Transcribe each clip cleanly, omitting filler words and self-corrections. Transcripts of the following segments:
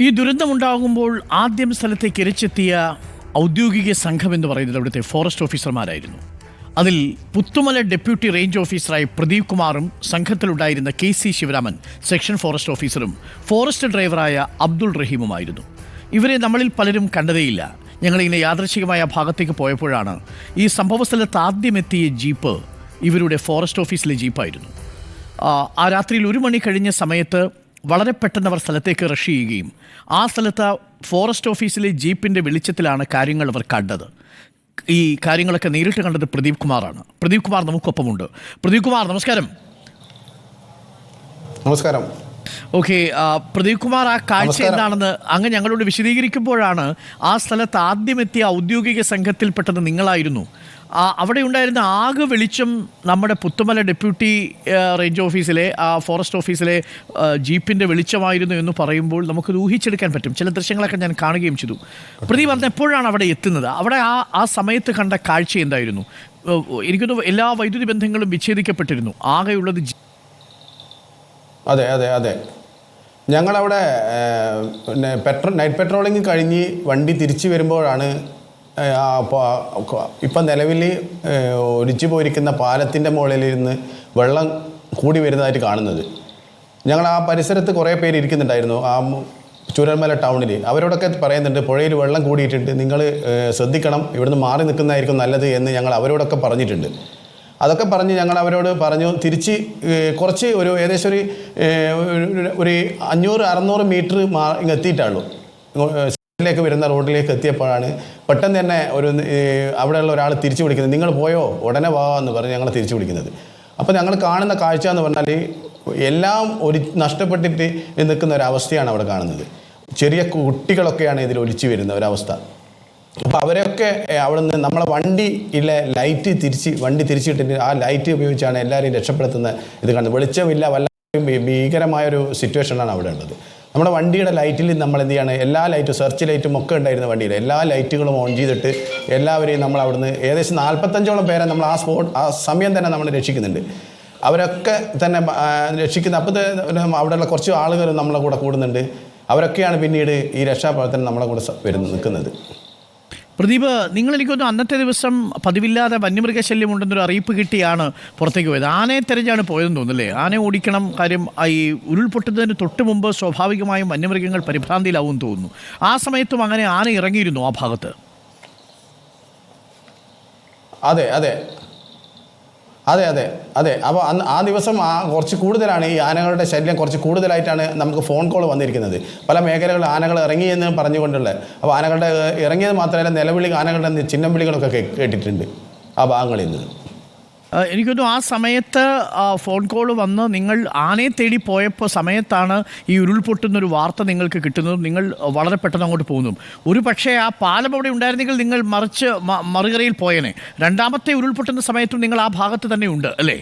ഈ ദുരന്തമുണ്ടാകുമ്പോൾ ആദ്യം സ്ഥലത്തേക്ക് ഇരച്ചെത്തിയ ഔദ്യോഗിക സംഘം എന്ന് പറയുന്നത് അവിടുത്തെ ഫോറസ്റ്റ് ഓഫീസർമാരായിരുന്നു. അതിൽ പുത്തുമല ഡെപ്യൂട്ടി റേഞ്ച് ഓഫീസറായി പ്രദീപ് കുമാറും സംഘത്തിലുണ്ടായിരുന്ന KC ശിവരാമൻ സെക്ഷൻ ഫോറസ്റ്റ് ഓഫീസറും ഫോറസ്റ്റ് ഡ്രൈവറായ അബ്ദുൾ റഹീമുമായിരുന്നു. ഇവരെ നമ്മളിൽ പലരും കണ്ടതേയില്ല. ഞങ്ങളിങ്ങനെ യാദൃച്ഛികമായ ഭാഗത്തേക്ക് പോയപ്പോഴാണ് ഈ സംഭവസ്ഥലത്ത് ആദ്യം എത്തിയ ജീപ്പ് ഇവരുടെ ഫോറസ്റ്റ് ഓഫീസിലെ ജീപ്പായിരുന്നു. ആ രാത്രിയിൽ 1 മണി കഴിഞ്ഞ സമയത്ത് വളരെ പെട്ടെന്ന് അവർ സ്ഥലത്തേക്ക് റഷ് ചെയ്യുകയും ആ സ്ഥലത്ത് ഫോറസ്റ്റ് ഓഫീസിലെ ജീപ്പിൻ്റെ വെളിച്ചത്തിലാണ് കാര്യങ്ങൾ അവർ കണ്ടത്. ഈ കാര്യങ്ങളൊക്കെ നേരിട്ട് കണ്ടത് പ്രദീപ് കുമാറാണ്. പ്രദീപ് കുമാർ നമുക്കൊപ്പമുണ്ട്. പ്രദീപ് കുമാർ, നമസ്കാരം. നമസ്കാരം. ഓക്കെ, പ്രദീപ് കുമാർ, ആ കാഴ്ച എന്താണെന്ന് അങ്ങ് ഞങ്ങളോട് വിശദീകരിക്കുമ്പോഴാണ് ആ സ്ഥലത്ത് ആദ്യം എത്തിയ ഔദ്യോഗിക സംഘത്തിൽപ്പെട്ടത് നിങ്ങളായിരുന്നു. അവിടെ ഉണ്ടായിരുന്ന ആകെ വെളിച്ചം നമ്മുടെ പുത്തുമല ഡെപ്യൂട്ടി റേഞ്ച് ഓഫീസിലെ ഫോറസ്റ്റ് ഓഫീസിലെ ജീപ്പിൻ്റെ വെളിച്ചമായിരുന്നു എന്ന് പറയുമ്പോൾ നമുക്കത് ഊഹിച്ചെടുക്കാൻ പറ്റും. ചില ദൃശ്യങ്ങളൊക്കെ ഞാൻ കാണുകയും ചെയ്തു. പ്രദീപ്, അന്ന് എപ്പോഴാണ് അവിടെ എത്തുന്നത്? അവിടെ ആ സമയത്ത് കണ്ട കാഴ്ച എന്തായിരുന്നു? എനിക്കൊന്ന് എല്ലാ വൈദ്യുതി ബന്ധങ്ങളും വിച്ഛേദിക്കപ്പെട്ടിരുന്നു. ആകെയുള്ളത് അതെ അതെ അതെ ഞങ്ങളവിടെ പിന്നെ നൈറ്റ് പെട്രോളിങ് കഴിഞ്ഞ് വണ്ടി തിരിച്ചു വരുമ്പോഴാണ് ഇപ്പം നിലവിൽ ഒലിച്ചു പോയിരിക്കുന്ന പാലത്തിൻ്റെ മുകളിലിരുന്ന് വെള്ളം കൂടി വരുന്നതായിട്ട് കാണുന്നത്. ഞങ്ങൾ ആ പരിസരത്ത് കുറേ പേര് ഇരിക്കുന്നുണ്ടായിരുന്നു. ആ ചൂരൽമല ടൗണിൽ അവരോടൊക്കെ പറയുന്നുണ്ട്, പുഴയിൽ വെള്ളം കൂടിയിട്ടുണ്ട്, നിങ്ങൾ ശ്രദ്ധിക്കണം, ഇവിടുന്ന് മാറി നിൽക്കുന്നതായിരിക്കും നല്ലത് എന്ന് ഞങ്ങൾ അവരോടൊക്കെ പറഞ്ഞിട്ടുണ്ട്. അതൊക്കെ പറഞ്ഞ് ഞങ്ങൾ അവരോട് പറഞ്ഞു. തിരിച്ച് കുറച്ച് ഏകദേശം ഒരു 500-600 മീറ്റർ എത്തിയിട്ടുള്ളൂ. ിലേക്ക് വരുന്ന റോഡിലേക്ക് എത്തിയപ്പോഴാണ് പെട്ടെന്ന് തന്നെ അവിടെയുള്ള ഒരാൾ തിരിച്ചു വിളിക്കുന്നത്. നിങ്ങൾ പോയോ, ഉടനെ വാ എന്ന് പറഞ്ഞ് ഞങ്ങളെ തിരിച്ചു വിളിക്കുന്നത്. അപ്പോൾ ഞങ്ങൾ കാണുന്ന കാഴ്ച എന്ന് പറഞ്ഞാൽ എല്ലാം നഷ്ടപ്പെട്ടിട്ട് നിൽക്കുന്ന ഒരവസ്ഥയാണ് അവിടെ കാണുന്നത്. ചെറിയ കുട്ടികളൊക്കെയാണ് ഇതിൽ ഒലിച്ചു വരുന്ന ഒരവസ്ഥ. അപ്പോൾ അവരൊക്കെ അവിടെ നിന്ന് നമ്മളെ വണ്ടിയിലെ വണ്ടി തിരിച്ചിട്ടിട്ട് ആ ലൈറ്റ് ഉപയോഗിച്ചാണ് എല്ലാവരെയും രക്ഷപ്പെടുത്തുന്ന ഇത് കാണുന്നത്. വെളിച്ചമില്ല, വല്ല ഭീകരമായൊരു സിറ്റുവേഷനാണ് അവിടെ ഉള്ളത്. നമ്മുടെ വണ്ടിയുടെ ലൈറ്റിൽ നമ്മൾ എന്ത് ചെയ്യാണ്, എല്ലാ ലൈറ്റും സെർച്ച് ലൈറ്റും ഒക്കെ ഉണ്ടായിരുന്ന വണ്ടിയിൽ എല്ലാ ലൈറ്റുകളും ഓൺ ചെയ്തിട്ട് എല്ലാവരെയും നമ്മൾ അവിടുന്ന് ഏകദേശം 45ഓളം പേരെ നമ്മൾ ആ സമയം തന്നെ നമ്മൾ രക്ഷിക്കുന്നുണ്ട്. അവരൊക്കെ തന്നെ രക്ഷിക്കുന്ന. അപ്പോൾ അവിടെയുള്ള കുറച്ച് ആളുകൾ നമ്മളെ കൂടെ കൂടുന്നുണ്ട്. അവരൊക്കെയാണ് പിന്നീട് ഈ രക്ഷാപ്രവർത്തനം നമ്മളെ കൂടെ നിൽക്കുന്നത്. പ്രദീപ്, നിങ്ങളെനിക്കൊന്നും അന്നത്തെ ദിവസം പതിവില്ലാതെ വന്യമൃഗശല്യമുണ്ടെന്നൊരു അറിയിപ്പ് കിട്ടിയാണ് പുറത്തേക്ക് പോയത്. ആനയെ തെരഞ്ഞാണ് പോയതെന്ന് തോന്നുന്നല്ലേ? ആനയെ ഓടിക്കണം. കാര്യം ഈ ഉരുൾപൊട്ടുന്നതിന് തൊട്ട് മുമ്പ് സ്വാഭാവികമായും വന്യമൃഗങ്ങൾ പരിഭ്രാന്തിയിലാവും തോന്നുന്നു. ആ സമയത്തും അങ്ങനെ ആന ഇറങ്ങിയിരുന്നു ആ ഭാഗത്ത്? അതെ അതെ അതെ അതെ അതെ അപ്പോൾ ആ ദിവസം കുറച്ച് കൂടുതലാണ് ഈ ആനകളുടെ ശല്യം കുറച്ച് കൂടുതലായിട്ടാണ് നമുക്ക് ഫോൺ കോൾ വന്നിരിക്കുന്നത്. പല മേഖലകളിൽ ആനകൾ ഇറങ്ങിയെന്ന് പറഞ്ഞുകൊണ്ടുള്ളത്. അപ്പോൾ ആനകളുടെ ഇറങ്ങിയത് മാത്രമല്ല, നിലവിളി, ആനകളുടെ ചിഹ്നം വിളികളൊക്കെ കേട്ടിട്ടുണ്ട് ആ ഭാഗങ്ങളിൽ നിന്ന്. എനിക്കൊന്നും ആ സമയത്ത് ഫോൺ കോൾ വന്ന് നിങ്ങൾ ആനയെ തേടി പോയപ്പോൾ സമയത്താണ് ഈ ഉരുൾപൊട്ടുന്നൊരു വാർത്ത നിങ്ങൾക്ക് കിട്ടുന്നതും നിങ്ങൾ വളരെ പെട്ടെന്ന് അങ്ങോട്ട് പോകുന്നതും. ഒരു പക്ഷേ ആ പാലം അവിടെ ഉണ്ടായിരുന്നെങ്കിൽ നിങ്ങൾ മറുകരയിൽ പോയേനെ. രണ്ടാമത്തെ ഉരുൾപൊട്ടുന്ന സമയത്തും നിങ്ങൾ ആ ഭാഗത്ത് തന്നെ ഉണ്ട് അല്ലേ?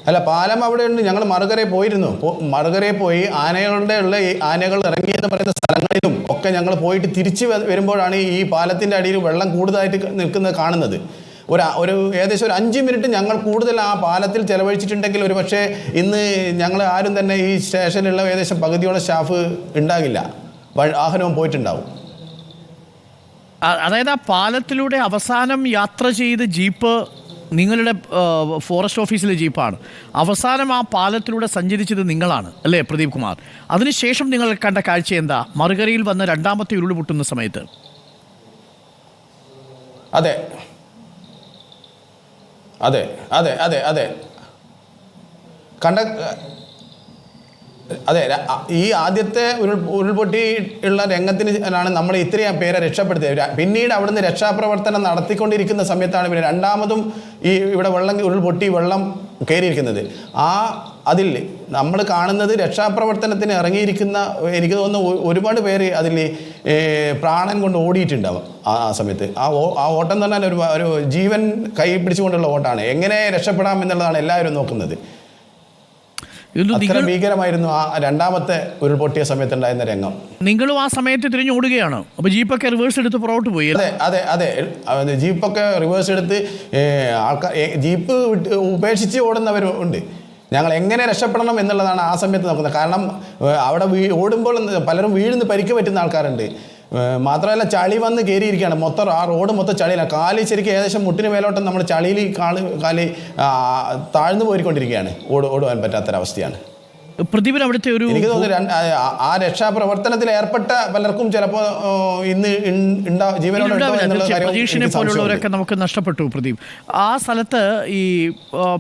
അല്ല, പാലം അവിടെ ഉണ്ട്. ഞങ്ങൾ മറുകരയിൽ പോയിരുന്നു. മറുകരയിൽ പോയി ആനകൾ ഇറങ്ങിയെന്ന് പറയുന്ന സ്ഥലങ്ങളിലും ഒക്കെ ഞങ്ങൾ പോയിട്ട് തിരിച്ച് വരുമ്പോഴാണ് ഈ പാലത്തിൻ്റെ അടിയിൽ വെള്ളം കൂടുതലായിട്ട് നിൽക്കുന്നത് കാണുന്നത്. ഏകദേശം ഒരു 5 മിനിറ്റ് ഞങ്ങൾ കൂടുതൽ ആ പാലത്തിൽ ചെലവഴിച്ചിട്ടുണ്ടെങ്കിൽ ഒരു പക്ഷേ ഇന്ന് ഞങ്ങൾ ആരും തന്നെ ഈ സ്റ്റേഷനിലുള്ള ഏകദേശം പകുതിയോളം സ്റ്റാഫ് ഉണ്ടാകില്ല, വാഹനവും പോയിട്ടുണ്ടാവും. അതായത് ആ പാലത്തിലൂടെ അവസാനം യാത്ര ചെയ്ത് ജീപ്പ് നിങ്ങളുടെ ഫോറസ്റ്റ് ഓഫീസിലെ ജീപ്പാണ്. അവസാനം ആ പാലത്തിലൂടെ സഞ്ചരിച്ചത് നിങ്ങളാണ് അല്ലേ പ്രദീപ് കുമാർ? അതിനുശേഷം നിങ്ങൾ കണ്ട കാഴ്ച എന്താ മറുകരയിൽ വന്ന് രണ്ടാമത്തെ ഉരുൾ പൊട്ടുന്ന സമയത്ത്? അതെ അതെ അതെ അതെ അതെ അതെ ഈ ആദ്യത്തെ ഉരുൾപൊട്ടി ഉള്ള രംഗത്തിനാണ് നമ്മൾ ഇത്രയും പേരെ രക്ഷപ്പെടുത്തിയത്. പിന്നീട് അവിടുന്ന് രക്ഷാപ്രവർത്തനം നടത്തിക്കൊണ്ടിരിക്കുന്ന സമയത്താണ് പിന്നെ രണ്ടാമതും ഇവിടെ ഉരുൾപൊട്ടി വെള്ളം കയറിയിരിക്കുന്നത്. അതിൽ നമ്മൾ കാണുന്നത് രക്ഷാപ്രവർത്തനത്തിന് ഇറങ്ങിയിരിക്കുന്ന, എനിക്ക് തോന്നുന്നു ഒരുപാട് പേര് അതിൽ പ്രാണൻ കൊണ്ട് ഓടിയിട്ടുണ്ടാവും ആ സമയത്ത്. ആ ഓട്ടം എന്ന് പറഞ്ഞാൽ ഒരു ജീവൻ കൈ പിടിച്ചുകൊണ്ടുള്ള ഓട്ടമാണ്. എങ്ങനെ രക്ഷപ്പെടാം എന്നുള്ളതാണ് എല്ലാവരും നോക്കുന്നത്. ഭീകരമായിരുന്നു ആ രണ്ടാമത്തെ ഉരുൾപൊട്ടിയ സമയത്തുണ്ടായിരുന്ന രംഗം. നിങ്ങളും ആ സമയത്ത് തിരിഞ്ഞോടുകയാണ്. അപ്പോൾ ജീപ്പൊക്കെ റിവേഴ്സ് എടുത്ത് പുറകോട്ട് പോയി? അതെ അതെ അതെ ജീപ്പൊക്കെ റിവേഴ്സ് എടുത്ത് ആൾക്കാർ ജീപ്പ് ഉപേക്ഷിച്ച് ഓടുന്നവരുണ്ട്. ഞങ്ങൾ എങ്ങനെ രക്ഷപ്പെടണം എന്നുള്ളതാണ് ആ സമയത്ത് നോക്കുന്നത്. കാരണം അവിടെ ഓടുമ്പോൾ പലരും വീഴുന്ന് പരിക്ക് പറ്റുന്ന ആൾക്കാരുണ്ട്. മാത്രമല്ല ചളി വന്ന് കയറിയിരിക്കുകയാണ്, മൊത്തം ആ റോഡ് മൊത്തം ചളിയിലാണ്. കാല് ശരിക്കും ഏകദേശം മുട്ടിന് മേലോട്ടം നമ്മൾ ചളിയിൽ കാല് താഴ്ന്നു പോയിക്കൊണ്ടിരിക്കുകയാണ്. ഓടുവാൻ പറ്റാത്തൊരവസ്ഥയാണ്. പ്രദീപിന് അവിടുത്തെ ഒരു എനിക്ക് തോന്നുന്നു ആ രക്ഷാപ്രവർത്തനത്തിൽ ഏർപ്പെട്ട പലർക്കും ചിലപ്പോൾ ഇന്ന് പ്രതീക്ഷനെ പോലുള്ളവരൊക്കെ നമുക്ക് നഷ്ടപ്പെട്ടു. പ്രദീപ്, ആ സ്ഥലത്ത് ഈ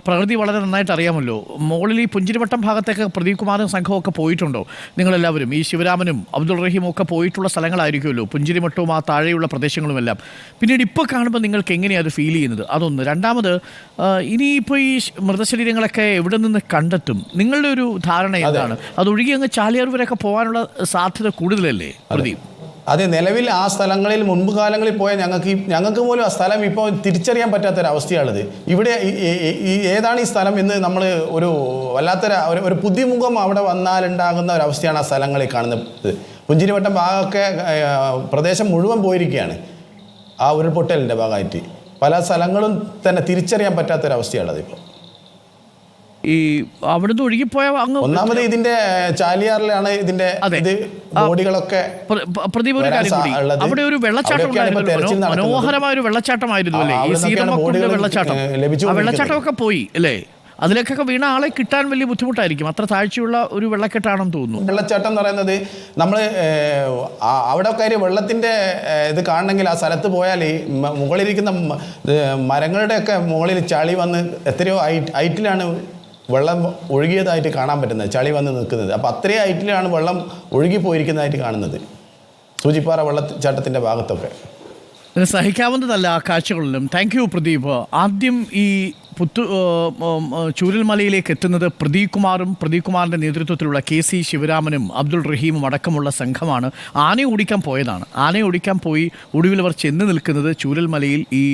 പ്രകൃതി വളരെ നന്നായിട്ട് അറിയാമല്ലോ. മുകളിൽ ഈ പുഞ്ചിരിവട്ടം ഭാഗത്തേക്ക് പ്രദീപ് കുമാറും സംഘവും ഒക്കെ പോയിട്ടുണ്ടോ നിങ്ങളെല്ലാവരും? ഈ ശിവരാമനും അബ്ദുൾ റഹീമും ഒക്കെ പോയിട്ടുള്ള സ്ഥലങ്ങളായിരിക്കുമല്ലോ, പുഞ്ചിരിമട്ടവും ആ താഴെയുള്ള പ്രദേശങ്ങളുമെല്ലാം. പിന്നീട് ഇപ്പോൾ കാണുമ്പോൾ നിങ്ങൾക്ക് എങ്ങനെയാണ് അത് ഫീൽ ചെയ്യുന്നത്? അതൊന്ന്. രണ്ടാമത്, ഇനിയിപ്പോൾ ഈ മൃതശരീരങ്ങളൊക്കെ എവിടെ നിന്ന് കണ്ടെത്തും? നിങ്ങളുടെ ഒരു ധാരണ എന്താണ്? അതൊഴുകി അങ്ങ് ചാലിയാർ വരെയൊക്കെ പോകാനുള്ള സാധ്യത കൂടുതലല്ലേ പ്രദീപ്? അതെ, നിലവിൽ ആ സ്ഥലങ്ങളിൽ മുൻപ് കാലങ്ങളിൽ പോയ ഞങ്ങൾക്ക് പോലും ആ സ്ഥലം ഇപ്പോൾ തിരിച്ചറിയാൻ പറ്റാത്തൊരവസ്ഥയാണിത്. ഇവിടെ ഏതാണ് ഈ സ്ഥലം എന്ന് നമ്മൾ ഒരു ഒരു പുതിമുഖം അവിടെ വന്നാലുണ്ടാകുന്ന ഒരവസ്ഥയാണ് ആ സ്ഥലങ്ങളിൽ കാണുന്നത്. പുഞ്ചിരിവട്ടം ഭാഗമൊക്കെ പ്രദേശം മുഴുവൻ പോയിരിക്കുകയാണ് ആ ഉരുൾപൊട്ടലിൻ്റെ ഭാഗമായിട്ട്. പല സ്ഥലങ്ങളും തന്നെ തിരിച്ചറിയാൻ പറ്റാത്തൊരവസ്ഥയാണത് ഇപ്പോൾ. ഈ അവിടുന്ന് ഒഴുകിപ്പോയ അങ്ങ് ഒന്നാമത് ഇതിന്റെ ചാലിയാറിലാണ് ഇതിന്റെ ബോഡികളൊക്കെ. പ്രദീപ്, ഒരു കാര്യം കൂടി, അവിടെ ഒരു വെള്ളച്ചാട്ടം മനോഹരമായ ഒരു വെള്ളച്ചാട്ടമായിരുന്നു അല്ലേ? ഈ സീതമ്മക്കുണ്ട് വെള്ളച്ചാട്ടം. ആ വെള്ളച്ചാട്ടമൊക്കെ പോയി അല്ലേ? അതിലേക്കൊക്കെ വീണ ആളെ കിട്ടാൻ വലിയ ബുദ്ധിമുട്ടായിരിക്കും. അത്ര താഴ്ചയുള്ള ഒരു വെള്ളക്കെട്ടാണെന്ന് തോന്നുന്നു. വെള്ളച്ചാട്ടം എന്ന് പറയുന്നത് നമ്മൾ അവിടെ കയറി വെള്ളത്തിൻ്റെ ഇത് കാണണമെങ്കിൽ ആ സ്ഥലത്ത് പോയാൽ മുകളിലിരിക്കുന്ന മരങ്ങളുടെയൊക്കെ മുകളിൽ ചളി വന്ന് എത്രയോ ഹൈറ്റിലാണ് വെള്ളം ഒഴുകിയതായിട്ട് കാണാൻ പറ്റുന്നത്, ചളി വന്ന് നിൽക്കുന്നത്. അപ്പോൾ അത്രയും ഹൈറ്റിലാണ് വെള്ളം ഒഴുകി പോയിരിക്കുന്നതായിട്ട് കാണുന്നത് സൂചിപ്പാറ വെള്ളച്ചാട്ടത്തിൻ്റെ ഭാഗത്തൊക്കെ. സഹിക്കാവുന്നതല്ല ആ കാഴ്ചകളിലും. Thank you Pradeep. ആദ്യം ഈ ചൂരൽമലയിലേക്ക് എത്തുന്നത് പ്രദീപ് കുമാറിൻ്റെ നേതൃത്വത്തിലുള്ള KC ശിവരാമനും അബ്ദുൾ റഹീമും അടക്കമുള്ള സംഘമാണ്. ആനയെ ഓടിക്കാൻ പോയതാണ്. ആനയെ ഓടിക്കാൻ പോയി ഒടുവിൽ അവർ ചെന്ന് നിൽക്കുന്നത് ചൂരൽമലയിൽ ഈ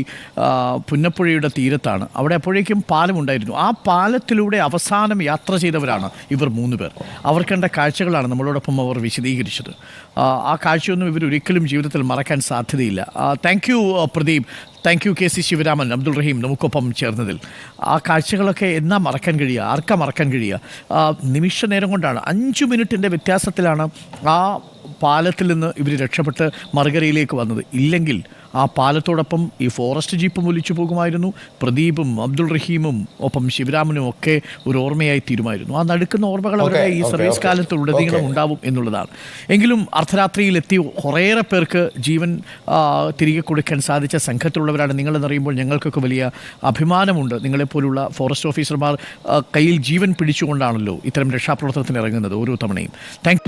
പുന്നപ്പുഴയുടെ തീരത്താണ്. അവിടെ അപ്പോഴേക്കും പാലമുണ്ടായിരുന്നു. ആ പാലത്തിലൂടെ അവസാനം യാത്ര ചെയ്തവരാണ് ഇവർ 3 പേർ. അവർ കണ്ട കാഴ്ചകളാണ് നമ്മളോടൊപ്പം അവർ വിശദീകരിച്ചത്. ആ കാഴ്ചയൊന്നും ഇവരൊരിക്കലും ജീവിതത്തിൽ മറക്കാൻ സാധ്യതയില്ല. Thank you Pradeep. Thank you KC Sivaraman, Abdul Raheem നമുക്കൊപ്പം ചേർന്നതിൽ. ആ കാഴ്ചകളൊക്കെ എന്നാ മറക്കാൻ കഴിയുക? ആർക്കാ മറക്കാൻ കഴിയുക? നിമിഷ നേരം കൊണ്ടാണ്, 5 മിനിറ്റിൻ്റെ വ്യത്യാസത്തിലാണ് ആ പാലത്തിൽ നിന്ന് ഇവർ രക്ഷപ്പെട്ട് മറുകരയിലേക്ക് വന്നത്. ഇല്ലെങ്കിൽ ആ പാലത്തോടൊപ്പം ഈ ഫോറസ്റ്റ് ജീപ്പും ഒലിച്ചു പോകുമായിരുന്നു. പ്രദീപും അബ്ദുൾ റഹീമും ഒപ്പം ശിവരാമനും ഒക്കെ ഒരു ഓർമ്മയായി തീരുമായിരുന്നു. ആ നടുക്കുന്ന ഓർമ്മകൾ അവരുടെ ഈ സർവീസ് കാലത്തുടനീളം ഉണ്ടാവും എന്നുള്ളതാണ്. എങ്കിലും അർദ്ധരാത്രിയിലെത്തി കുറേയേറെ പേർക്ക് ജീവൻ തിരികെ കൊടുക്കാൻ സാധിച്ച സംഘത്തിലുള്ളവരാണ് നിങ്ങളെന്നറിയുമ്പോൾ ഞങ്ങൾക്കൊക്കെ വലിയ അഭിമാനമുണ്ട്. നിങ്ങളെപ്പോലുള്ള ഫോറസ്റ്റ് ഓഫീസർമാർ കയ്യിൽ ജീവൻ പിടിച്ചുകൊണ്ടാണല്ലോ ഇത്തരം രക്ഷാപ്രവർത്തനത്തിന് ഇറങ്ങുന്നത് ഓരോ തവണയും. താങ്ക്